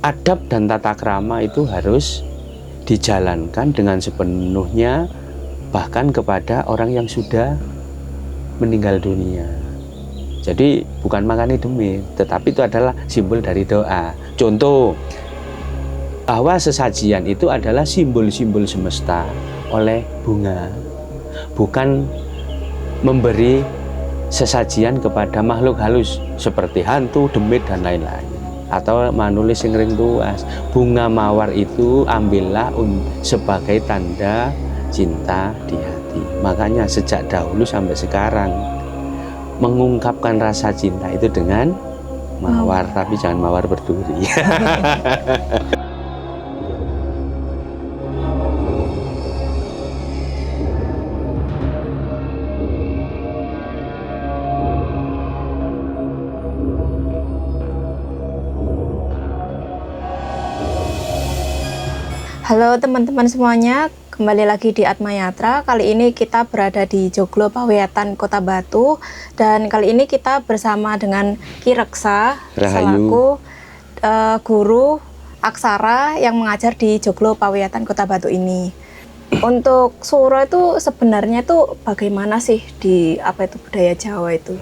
adab dan tata krama itu harus dijalankan dengan sepenuhnya, bahkan kepada orang yang sudah meninggal dunia. Jadi bukan makan demit, tetapi itu adalah simbol dari doa. Contoh, bahwa sesajian itu adalah simbol-simbol semesta oleh bunga, bukan memberi sesajian kepada makhluk halus seperti hantu, demit, dan lain-lain, atau manulis sing ring tuas. Bunga mawar itu ambillah sebagai tanda cinta di hati. Makanya sejak dahulu sampai sekarang mengungkapkan rasa cinta itu dengan mawar, tapi jangan mawar berduri. Halo teman-teman semuanya, kembali lagi di Atma Yatra. Kali ini kita berada di Joglo Pawiatan Kota Batu, dan kali ini kita bersama dengan Ki Reksa selaku guru aksara yang mengajar di Joglo Pawiatan Kota Batu ini. Untuk suro itu sebenarnya itu bagaimana sih di budaya Jawa itu?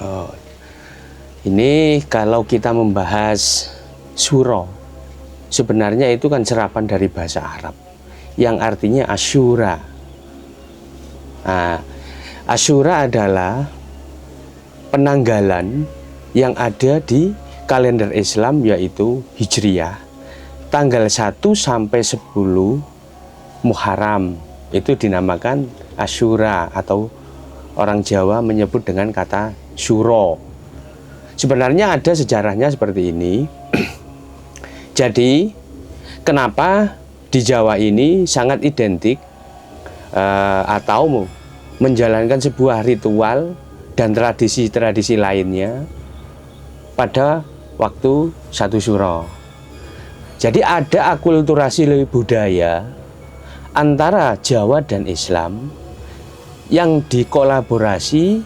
Ini kalau kita membahas suro, sebenarnya itu kan serapan dari bahasa Arab yang artinya Asyura. Nah, Asyura adalah penanggalan yang ada di kalender Islam, yaitu Hijriyah. Tanggal 1 sampai 10 Muharram itu dinamakan Asyura, atau orang Jawa menyebut dengan kata Suro. Sebenarnya ada sejarahnya seperti ini. Jadi, kenapa di Jawa ini sangat identik atau menjalankan sebuah ritual dan tradisi-tradisi lainnya pada waktu 1 Suro. Jadi ada akulturasi budaya antara Jawa dan Islam yang dikolaborasi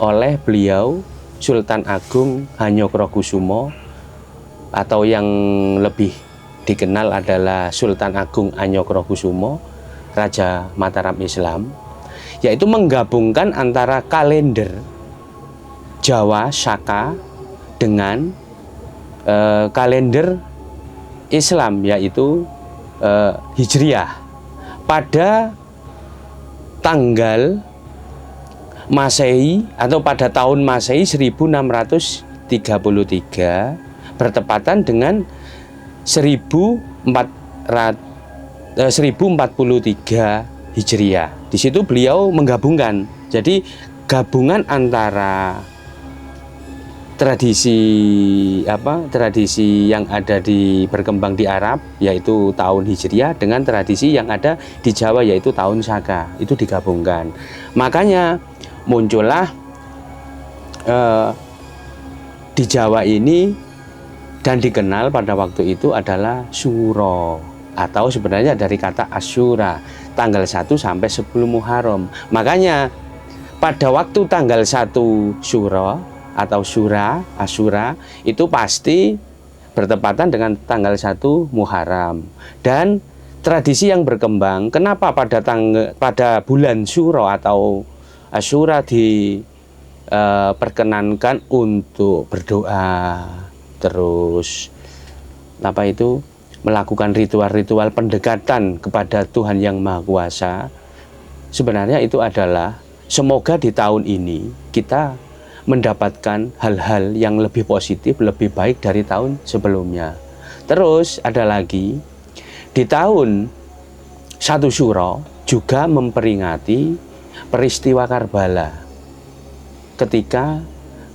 oleh beliau Sultan Agung Hanyokrokusumo, atau yang lebih dikenal adalah Sultan Agung Hanyokrokusumo, Raja Mataram Islam, yaitu menggabungkan antara kalender Jawa Saka dengan kalender Islam, yaitu Hijriyah, pada tanggal Masehi atau pada tahun Masehi 1633 bertepatan dengan 1043 Hijriah. Di situ beliau menggabungkan. Jadi gabungan antara tradisi yang ada berkembang di Arab, yaitu tahun Hijriah, dengan tradisi yang ada di Jawa, yaitu tahun Saka, itu digabungkan. Makanya muncullah di Jawa ini dan dikenal pada waktu itu adalah Suro, atau sebenarnya dari kata Asyura, tanggal 1 sampai 10 Muharram. Makanya pada waktu tanggal 1 Suro atau Asyura itu pasti bertepatan dengan tanggal 1 Muharram. Dan tradisi yang berkembang, kenapa pada bulan Suro atau Asyura diperkenankan untuk berdoa, terus melakukan ritual-ritual pendekatan kepada Tuhan Yang Maha Kuasa. Sebenarnya itu adalah semoga di tahun ini kita mendapatkan hal-hal yang lebih positif, lebih baik dari tahun sebelumnya. Terus ada lagi, di tahun 1 Suro juga memperingati peristiwa Karbala ketika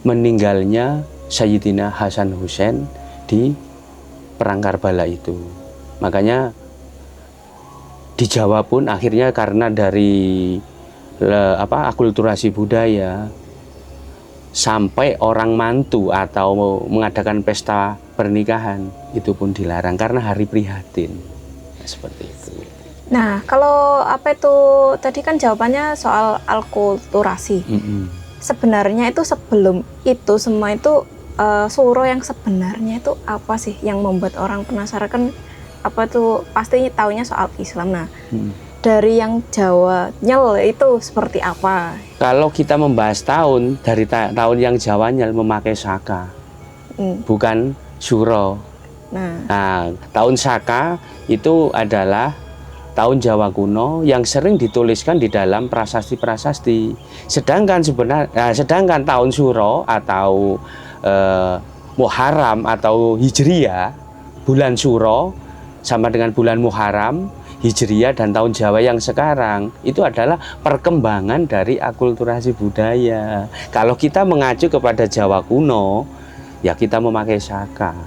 meninggalnya Sayyidina Hasan Hussein di perang Karbala itu. Makanya di Jawa pun akhirnya karena dari akulturasi budaya, sampai orang mantu atau mengadakan pesta pernikahan itu pun dilarang karena hari prihatin. Seperti itu. Nah, kalau tadi kan jawabannya soal akulturasi. Sebenarnya itu sebelum itu semua itu suro yang sebenarnya itu apa sih yang membuat orang penasaran? Kan apa tuh pastinya taunya soal Islam. Nah, dari yang Jawa Nyel itu seperti apa? Kalau kita membahas tahun, dari tahun yang Jawa Nyel memakai saka, bukan suro. Nah, tahun saka itu adalah tahun Jawa kuno yang sering dituliskan di dalam prasasti-prasasti. Sedangkan sedangkan tahun suro atau Muharram atau Hijriyah, bulan suro sama dengan bulan Muharram, Hijriyah dan tahun Jawa yang sekarang itu adalah perkembangan dari akulturasi budaya. Kalau kita mengacu kepada Jawa kuno, ya kita memakai saka,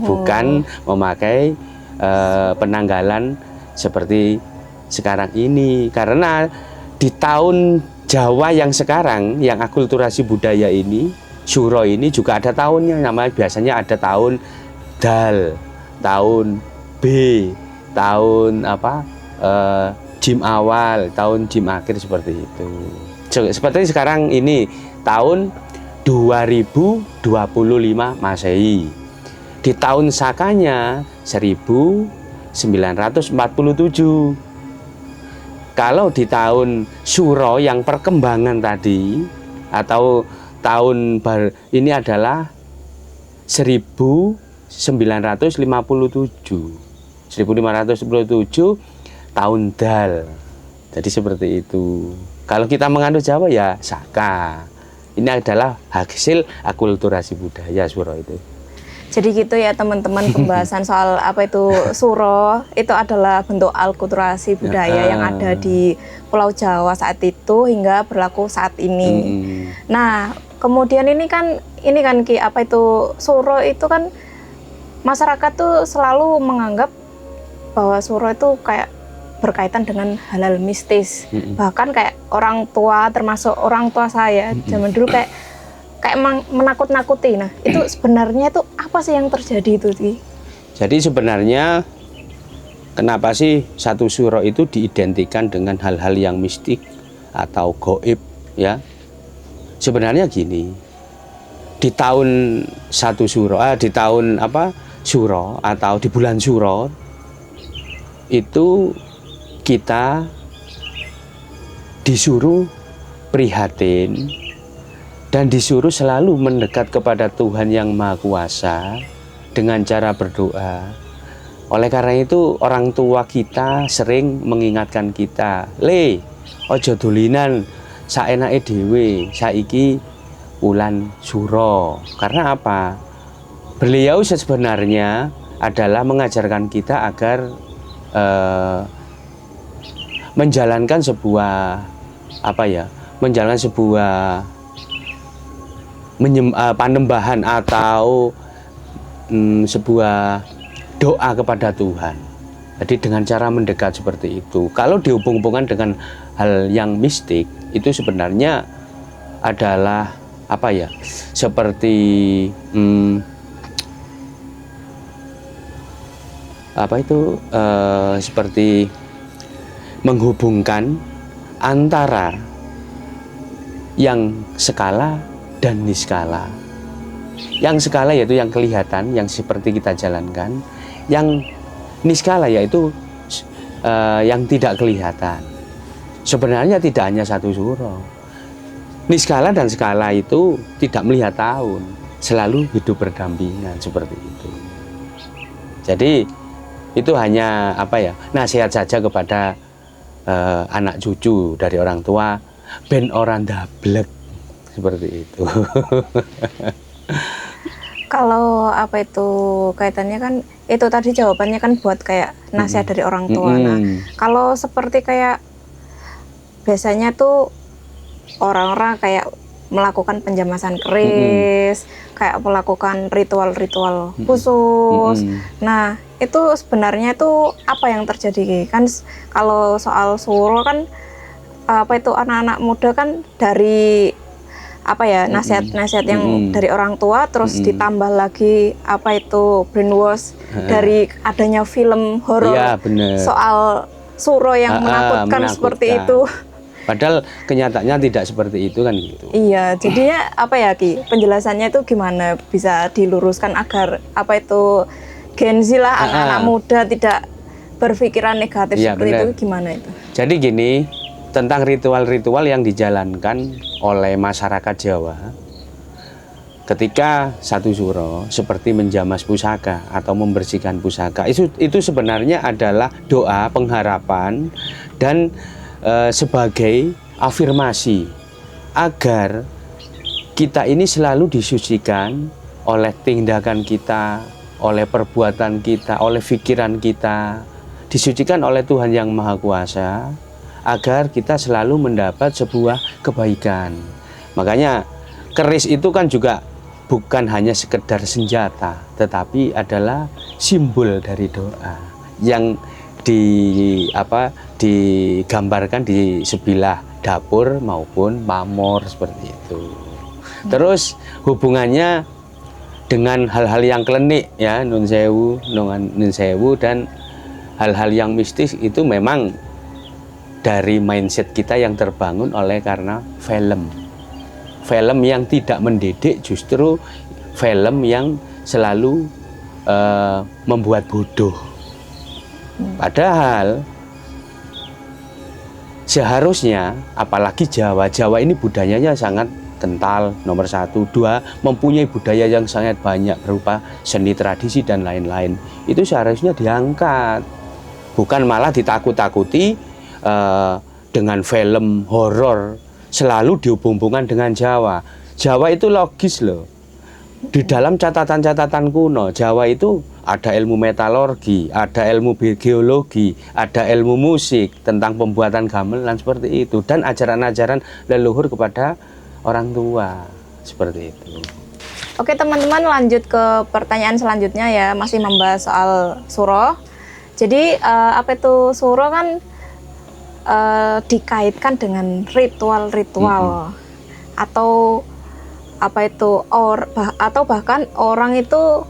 bukan memakai penanggalan seperti sekarang ini. Karena di tahun Jawa yang sekarang, yang akulturasi budaya ini, suro ini juga ada tahunnya. Namanya biasanya ada tahun Dal, tahun B, tahun Jim awal, tahun Jim akhir, seperti itu. Seperti sekarang ini tahun 2025 Masehi. Di tahun sakanya 1947. Kalau di tahun suro yang perkembangan tadi atau tahun ini adalah 1557 tahun Dal. Jadi seperti itu. Kalau kita menganut Jawa ya saka. Ini adalah hasil akulturasi budaya suro itu. Jadi gitu ya teman-teman, pembahasan soal apa itu suro itu adalah bentuk akulturasi budaya yang ada di Pulau Jawa saat itu hingga berlaku saat ini. Nah, kemudian ini kan Ki, apa itu suro itu kan masyarakat tuh selalu menganggap bahwa suro itu kayak berkaitan dengan hal-hal mistis. Bahkan kayak orang tua, termasuk orang tua saya zaman dulu kayak menakut-nakuti. Nah, itu sebenarnya itu apa sih yang terjadi itu, Ki? Jadi sebenarnya kenapa sih satu suro itu diidentikan dengan hal-hal yang mistik atau gaib ya? Sebenarnya gini. Di tahun satu suro, di tahun suro atau di bulan suro itu kita disuruh prihatin dan disuruh selalu mendekat kepada Tuhan yang Maha Kuasa dengan cara berdoa. Oleh karena itu orang tua kita sering mengingatkan kita, "Le, ojo dolinan saenake dhewe, saiki wulan suro." Karena apa? Beliau sebenarnya adalah mengajarkan kita agar menjalankan sebuah panembahan atau sebuah doa kepada Tuhan. Jadi dengan cara mendekat seperti itu. Kalau dihubung-hubungkan dengan hal yang mistik, itu sebenarnya adalah seperti seperti menghubungkan antara yang skala dan niskala. Yang skala yaitu yang kelihatan, yang seperti kita jalankan. Yang niskala yaitu yang tidak kelihatan. Sebenarnya tidak hanya satu suro. Niskala dan skala itu tidak melihat tahun, selalu hidup berdampingan seperti itu. Jadi itu hanya nasihat saja kepada anak cucu dari orang tua, ben orang dablek seperti itu. Kalau kaitannya kan itu tadi jawabannya kan buat kayak nasihat dari orang tua. Nah, kalau seperti kayak biasanya tuh orang-orang kayak melakukan penjamasan keris, kayak melakukan ritual-ritual khusus. Nah, itu sebenarnya itu apa yang terjadi? Kan kalau soal suro kan anak-anak muda kan dari nasihat-nasihat yang dari orang tua, terus ditambah lagi brainwash dari adanya film horor soal suro yang menakutkan seperti itu. Padahal kenyataannya tidak seperti itu kan gitu. Iya, jadinya apa ya Ki? Penjelasannya itu gimana bisa diluruskan agar apa itu Gen Z lah, anak-anak muda tidak berpikiran negatif Iya, seperti benar. itu, gimana itu? Jadi gini, tentang ritual-ritual yang dijalankan oleh masyarakat Jawa ketika satu suro seperti menjamas pusaka atau membersihkan pusaka, itu sebenarnya adalah doa pengharapan dan sebagai afirmasi agar kita ini selalu disucikan oleh tindakan kita, oleh perbuatan kita, oleh pikiran kita, disucikan oleh Tuhan Yang Maha Kuasa agar kita selalu mendapat sebuah kebaikan. Makanya keris itu kan juga bukan hanya sekedar senjata, tetapi adalah simbol dari doa yang digambarkan di sebelah dapur maupun pamor seperti itu. Terus hubungannya dengan hal-hal yang klinik ya, nun sewu dan hal-hal yang mistis itu memang dari mindset kita yang terbangun oleh karena film yang tidak mendidik, justru film yang selalu membuat bodoh. Padahal seharusnya, apalagi Jawa ini budayanya sangat kental, nomor 1, 2 mempunyai budaya yang sangat banyak berupa seni tradisi dan lain-lain. Itu seharusnya diangkat, bukan malah ditakut-takuti dengan film horor selalu dihubung-hubungkan dengan Jawa. Jawa itu logis loh. Di dalam catatan-catatan kuno, Jawa itu ada ilmu metalurgi, ada ilmu geologi, ada ilmu musik tentang pembuatan gamelan seperti itu, dan ajaran-ajaran leluhur kepada orang tua seperti itu. Oke teman-teman, lanjut ke pertanyaan selanjutnya ya, masih membahas soal suro. Jadi apa itu suro kan dikaitkan dengan ritual-ritual atau apa itu atau bahkan orang itu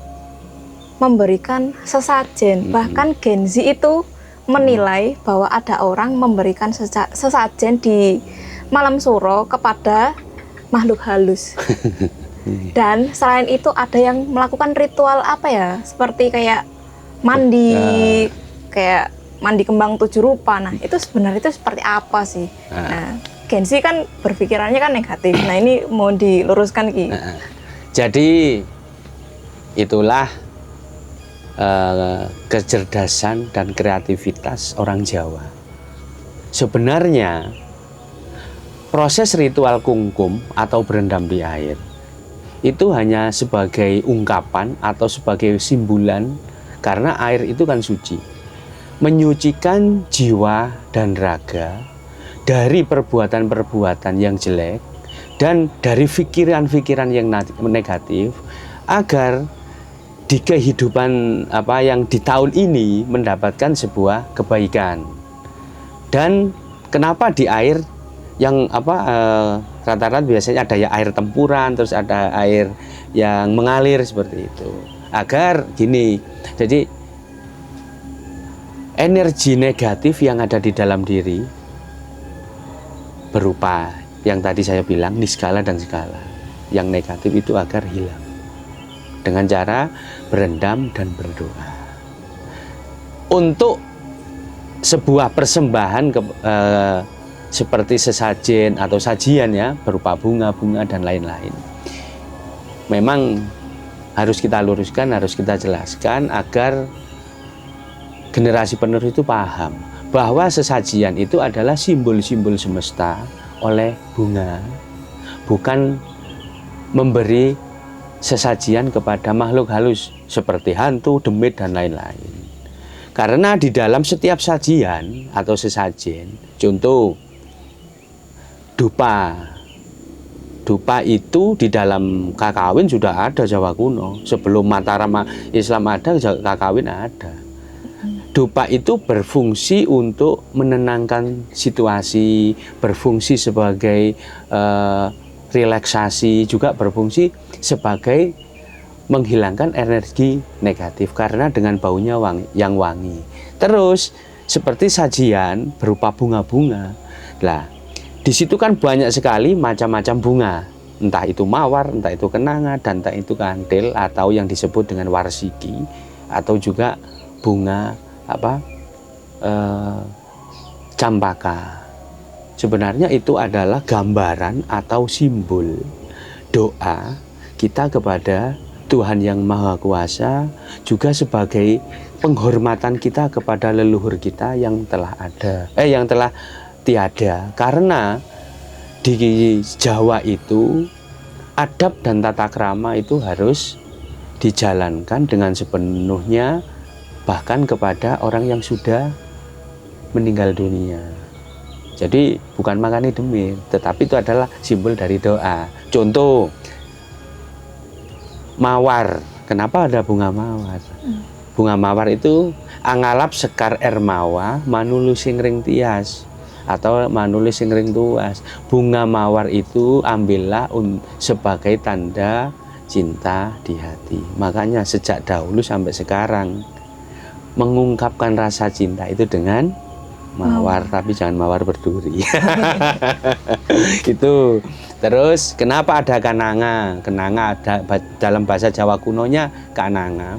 memberikan sesajen. Bahkan Gen Z itu menilai bahwa ada orang memberikan sesajen di malam suro kepada makhluk halus. Dan selain itu ada yang melakukan ritual apa ya, seperti kayak mandi, kayak mandi kembang 7 rupa. Nah itu sebenarnya itu seperti apa sih? Nah Gen Z kan berpikirannya kan negatif. Nah ini mau diluruskan Ki. Jadi itulah kecerdasan dan kreativitas orang Jawa. Sebenarnya proses ritual kungkum atau berendam di air itu hanya sebagai ungkapan atau sebagai simbolan, karena air itu kan suci, menyucikan jiwa dan raga dari perbuatan-perbuatan yang jelek dan dari pikiran-pikiran yang negatif, agar di kehidupan yang di tahun ini mendapatkan sebuah kebaikan. Dan kenapa di air yang rata-rata biasanya ada ya air tempuran, terus ada air yang mengalir seperti itu, agar gini, jadi energi negatif yang ada di dalam diri berupa yang tadi saya bilang niskala dan skala, yang negatif itu agar hilang dengan cara berendam dan berdoa. Untuk sebuah persembahan seperti sesajen atau sajian ya, berupa bunga-bunga dan lain-lain, memang harus kita luruskan, harus kita jelaskan agar generasi penerus itu paham bahwa sesajian itu adalah simbol-simbol semesta oleh bunga, bukan memberi sesajian kepada makhluk halus seperti hantu, demit, dan lain-lain. Karena di dalam setiap sajian atau sesajen, contoh dupa itu di dalam kakawin sudah ada Jawa kuno. Sebelum Mataram Islam ada, kakawin ada. Dupa itu berfungsi untuk menenangkan situasi, berfungsi sebagai relaksasi, juga berfungsi sebagai menghilangkan energi negatif karena dengan baunya yang wangi. Terus seperti sajian berupa bunga-bunga. Lah, Di situ kan banyak sekali macam-macam bunga, entah itu mawar, entah itu kenanga, dan entah itu kantil atau yang disebut dengan warsiki, atau juga bunga campaka. Sebenarnya itu adalah gambaran atau simbol doa kita kepada Tuhan yang Maha Kuasa, juga sebagai penghormatan kita kepada leluhur kita yang telah tiada. Karena di Jawa itu adab dan tata krama itu harus dijalankan dengan sepenuhnya, bahkan kepada orang yang sudah meninggal dunia. Jadi bukan makani demit, tetapi itu adalah simbol dari doa. Contoh, mawar. Kenapa ada bunga mawar? Bunga mawar itu angalap sekar ermawa manulu singring tias, atau manulu singring tuas. Bunga mawar itu ambillah sebagai tanda cinta di hati. Makanya sejak dahulu sampai sekarang mengungkapkan rasa cinta itu dengan mawar, tapi jangan mawar berduri. Itu. Terus kenapa ada kananga? Kenanga ada dalam bahasa Jawa kunonya kananga.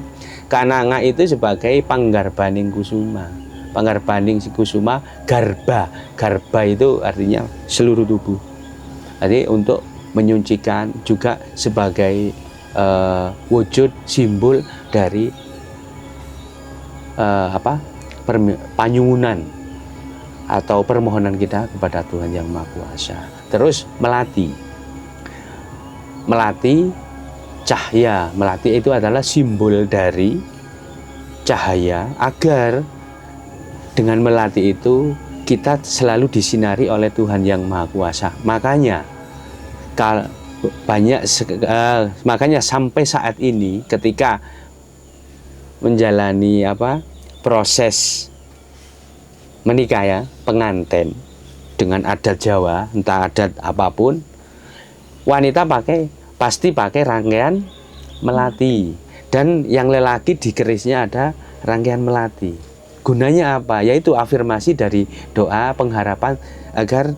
Kananga itu sebagai panggarbaning kusuma. Panggarbaning kusuma garba. Garba itu artinya seluruh tubuh. Jadi untuk menyucikan, juga sebagai wujud simbol dari panyuwunan atau permohonan kita kepada Tuhan yang Maha Kuasa. Terus melati. Melati cahaya. Melati itu adalah simbol dari cahaya, agar dengan melati itu kita selalu disinari oleh Tuhan yang Maha Kuasa. Makanya makanya sampai saat ini ketika menjalani proses menikah ya, pengantin dengan adat Jawa, entah adat apapun, wanita pasti pakai rangkaian melati, dan yang lelaki di kerisnya ada rangkaian melati. Gunanya apa? Yaitu afirmasi dari doa pengharapan agar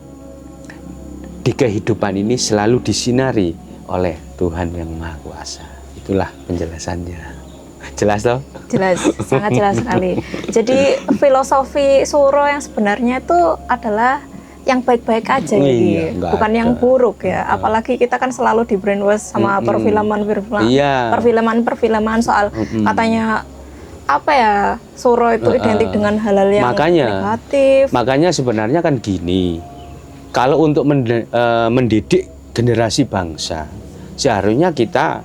di kehidupan ini selalu disinari oleh Tuhan yang Maha Kuasa. Itulah penjelasannya. Jelas toh? Jelas, sangat jelas sekali. Jadi filosofi suro yang sebenarnya itu adalah yang baik-baik aja, bukan yang buruk ya. Apalagi kita kan selalu di brainwash sama perfilman soal katanya suro itu identik dengan hal-hal yang negatif. Makanya sebenarnya kan gini, kalau untuk mendidik generasi bangsa, seharusnya kita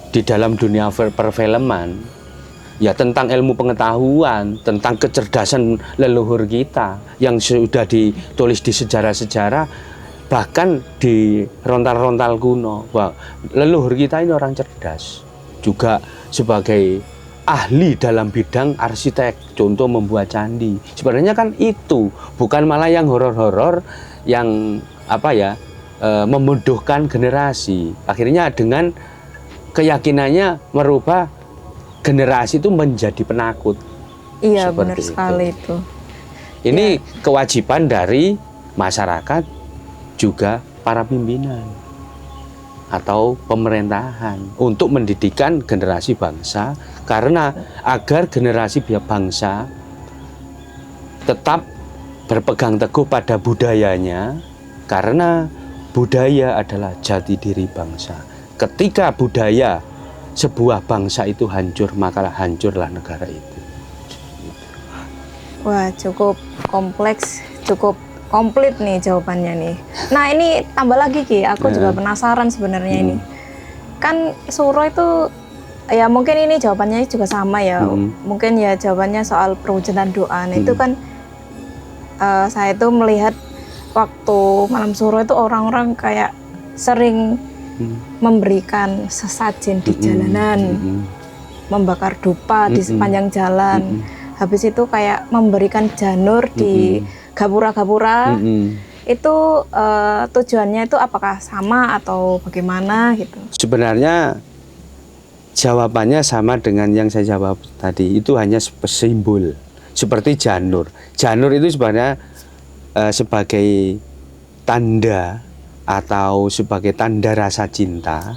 di dalam dunia perfilman ya tentang ilmu pengetahuan, tentang kecerdasan leluhur kita yang sudah ditulis di sejarah-sejarah, bahkan di rontal-rontal kuno, bahwa leluhur kita ini orang cerdas, juga sebagai ahli dalam bidang arsitek, contoh membuat candi. Sebenarnya kan itu bukan malah yang horor-horor yang membodohkan generasi. Akhirnya dengan keyakinannya merubah generasi itu menjadi penakut. Iya, benar sekali itu. Ini kewajiban dari masyarakat, juga para pimpinan atau pemerintahan untuk mendidikan generasi bangsa, karena agar generasi bangsa tetap berpegang teguh pada budayanya, karena budaya adalah jati diri bangsa. Ketika budaya sebuah bangsa itu hancur, maka hancurlah negara itu. Wah, cukup kompleks, cukup komplit nih jawabannya nih. Nah, ini tambah lagi Ki, aku juga penasaran sebenarnya ini. Kan suro itu ya mungkin ini jawabannya juga sama ya. Mungkin ya jawabannya soal perwujudan doa. Nah, itu kan saya itu melihat waktu malam suro itu orang-orang kayak sering memberikan sesajen di jalanan, membakar dupa di sepanjang jalan. Habis itu kayak memberikan janur di gapura-gapura. Itu tujuannya itu apakah sama atau bagaimana gitu? Sebenarnya jawabannya sama dengan yang saya jawab tadi. Itu hanya simbol, seperti janur. Janur itu sebenarnya sebagai tanda atau sebagai tanda rasa cinta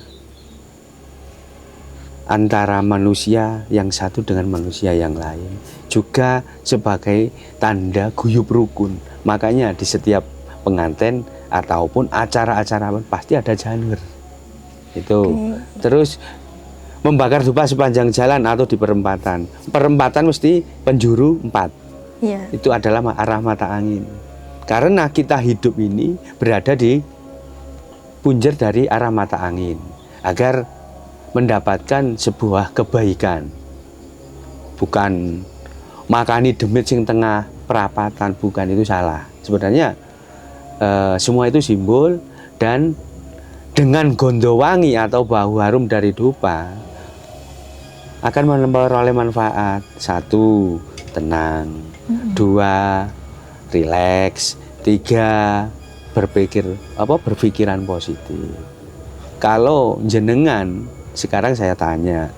antara manusia yang satu dengan manusia yang lain, juga sebagai tanda guyub rukun. Makanya di setiap pengantin ataupun acara-acara pasti ada janur itu. Terus membakar dupa sepanjang jalan atau di perempatan mesti penjuru 4. Itu adalah arah mata angin, karena kita hidup ini berada di punjer dari arah mata angin agar mendapatkan sebuah kebaikan. Bukan makani demit sing tengah perapatan, bukan, itu salah. Sebenarnya semua itu simbol, dan dengan gondowangi atau bau harum dari dupa akan memperoleh manfaat. 1, tenang. 2, rileks. 3, berpikiran positif. Kalau jenengan sekarang saya tanya,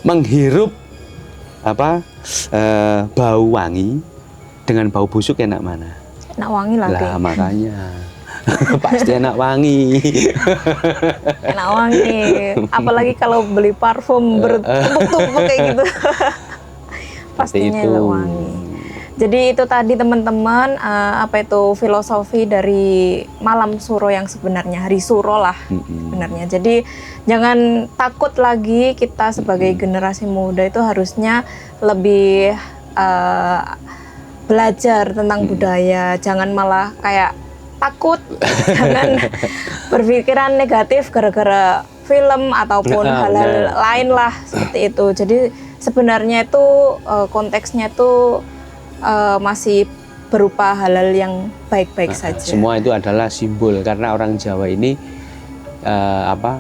menghirup bau wangi dengan bau busuk enak mana? Enak wangi lagi. Lah makanya pasti enak wangi. Enak wangi. Apalagi kalau beli parfum bertumpuk-tumpuk kayak gitu. Pastinya enak wangi. Jadi itu tadi teman-teman, filosofi dari malam suro yang sebenarnya, hari suro lah sebenarnya. Jadi jangan takut lagi, kita sebagai generasi muda itu harusnya lebih belajar tentang budaya. Jangan malah kayak takut, jangan berpikiran negatif gara-gara film ataupun hal-hal lain lah seperti itu. Jadi sebenarnya itu konteksnya itu masih berupa hal-hal yang baik-baik saja. Semua itu adalah simbol, karena orang Jawa ini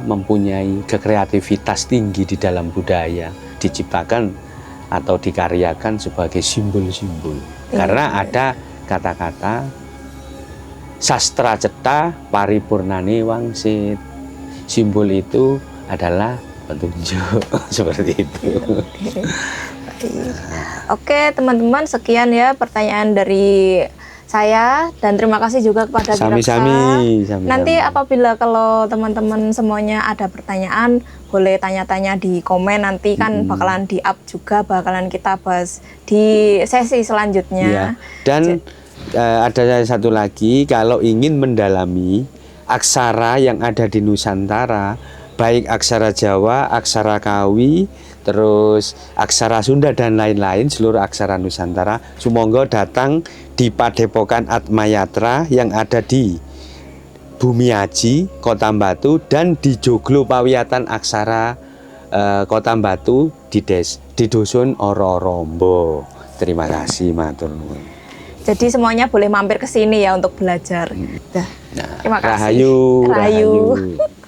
mempunyai kreativitas tinggi di dalam budaya, diciptakan atau dikaryakan sebagai simbol-simbol. Karena ada kata-kata sastra cetha paripurnane wangsit. Simbol itu adalah petunjuk. Seperti itu. Oke teman-teman, sekian ya pertanyaan dari saya, dan terima kasih juga kepada Kiraksa. Nanti apabila kalau teman-teman semuanya ada pertanyaan, boleh tanya-tanya di komen, nanti kan bakalan di-up juga, bakalan kita bahas di sesi selanjutnya. Ya. Dan ada satu lagi, kalau ingin mendalami aksara yang ada di Nusantara, baik aksara Jawa, aksara Kawi, terus aksara Sunda dan lain-lain, seluruh aksara Nusantara, sumangga datang di Padepokan Atmayatra yang ada di Bumiaji, Kota Batu, dan di Joglo Pawiatan Aksara Kota Batu di Dusun Ororombo. Terima kasih, matur nuwun. Jadi semuanya boleh mampir ke sini ya untuk belajar. Terima kasih. Rahayu.